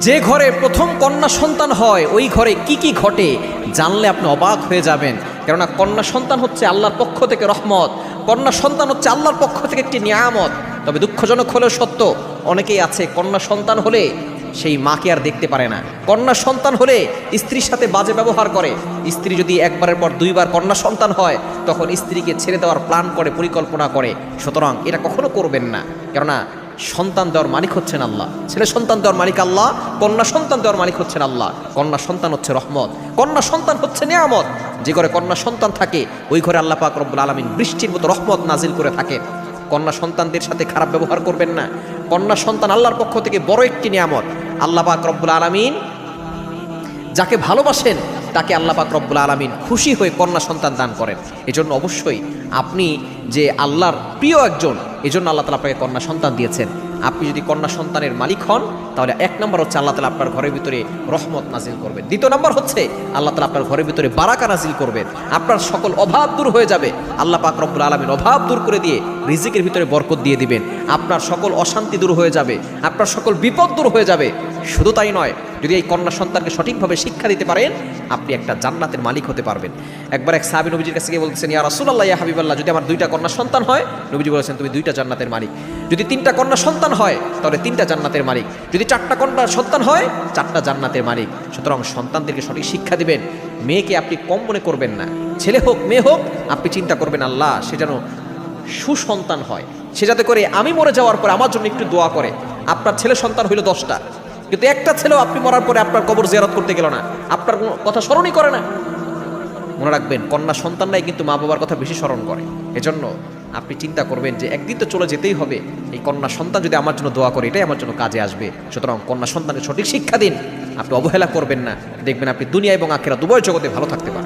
যে ঘরে প্রথম কন্যা সন্তান হয় ওই ঘরে কি কি ঘটে জানলে আপনি অবাক হয়ে যাবেন। কেননা কন্যা সন্তান হচ্ছে আল্লাহর পক্ষ থেকে রহমত, কন্যা সন্তান হচ্ছে আল্লাহর পক্ষ থেকে একটি নিয়ামত। তবে দুঃখজনক হলেও সত্য, অনেকেই আছে কন্যা সন্তান হলে সেই মাকে আর দেখতে পারে না। কন্যা সন্তান হলে স্ত্রীর সাথে বাজে ব্যবহার করে। স্ত্রী যদি একবারের পর দুইবার কন্যা সন্তান হয় তখন স্ত্রীকে ছেড়ে দেওয়ার প্ল্যান করে, পরিকল্পনা করে। সুতরাং এটা কখনো করবেন না, কেননা সন্তান দেওয়ার মালিক হচ্ছেন আল্লাহ, ছেলে সন্তান দেওয়ার মালিক আল্লাহ, কন্যা সন্তান দেওয়ার মালিক হচ্ছেন আল্লাহ। কন্যা সন্তান হচ্ছে রহমত, কন্যা সন্তান হচ্ছে নিয়ামত। যে ঘরে কন্যা সন্তান থাকে ওই ঘরে আল্লাহ পাক রব্বুল আলামিন বৃষ্টির মতো রহমত নাজিল করে থাকেন। কন্যা সন্তানদের সাথে খারাপ ব্যবহার করবেন না। কন্যা সন্তান আল্লাহর পক্ষ থেকে বড় একটি নিয়ামত। আল্লাহ পাক রব্বুল আলামিন যাকে ভালোবাসেন তাকে আল্লাহ পাক রব্বুল আলামিন খুশি হয়ে কন্যা সন্তান দান করেন। এজন্য অবশ্যই আপনি যে আল্লাহর প্রিয় একজন, এজন্য আল্লাহ তাআলা আপনাকে কন্যা সন্তান দিয়েছেন। আপনি যদি কন্যা সন্তানের মালিক হন তাহলে এক নম্বর হচ্ছে আল্লাহ তাআলা আপনার ঘরের ভিতরে রহমত নাজিল করবেন। দ্বিতীয় নম্বর হচ্ছে আল্লাহ তাআলা আপনার ঘরের ভিতরে বারাকা নাজিল করবেন। আপনার সকল অভাব দূর হয়ে যাবে। আল্লাহ পাক রব্বুল আলামিন অভাব দূর করে দিয়ে রিজিকের ভিতরে বরকত দিয়ে দিবেন। আপনার সকল অশান্তি দূর হয়ে যাবে, আপনার সকল বিপদ দূর হয়ে যাবে। শুধু তাই নয়, যদি এই কন্যা সন্তানকে সঠিকভাবে শিক্ষা দিতে পারেন আপনি একটা জান্নাতের মালিক হতে পারবেন। একবার এক সাহাবী নবীজির কাছে গিয়ে বলতেছেন, ইয়া রাসূলুল্লাহ, ইয়া হাবিবাল্লাহ, যদি আমার দুইটা কন্যা সন্তান হয়, নবীজি বলেছেন তুমি দুইটা জান্নাতের মালিক। যদি তিনটা কন্যা সন্তান হয় তাহলে তিনটা জান্নাতের মালিক। যদি চারটা কন্যা সন্তান হয় চারটা জান্নাতের মালিক। সুতরাং সন্তানদেরকে সঠিক শিক্ষা দিবেন। মেয়েকে আপনি কম মনে করবেন না, ছেলে হোক মেয়ে হোক, আপনি চিন্তা করবেন আল্লাহ সে যেন সুসন্তান হয়, সে যাতে করে আমি মরে যাওয়ার পরে আমার জন্য একটু দোয়া করে। আপনার ছেলে সন্তান হইল 10টা, কিন্তু একটা ছেলেও আপনি মরার পরে আপনার কবর জিয়ারত করতে গেল না, আপনার কোনো কথা স্মরণই করে না। মনে রাখবেন, কন্যা সন্তানরাই কিন্তু মা বাবার কথা বেশি স্মরণ করে। এজন্য আপনি চিন্তা করবেন যে একদিন তো চলে যেতেই হবে, এই কন্যা সন্তান যদি আমার জন্য দোয়া করে এটাই আমার জন্য কাজে আসবে। সুতরাং কন্যা সন্তানের সঠিক শিক্ষা দিন, আপনি অবহেলা করবেন না। দেখবেন আপনি দুনিয়া এবং আখিরাত উভয় জগতে ভালো থাকতে পারেন।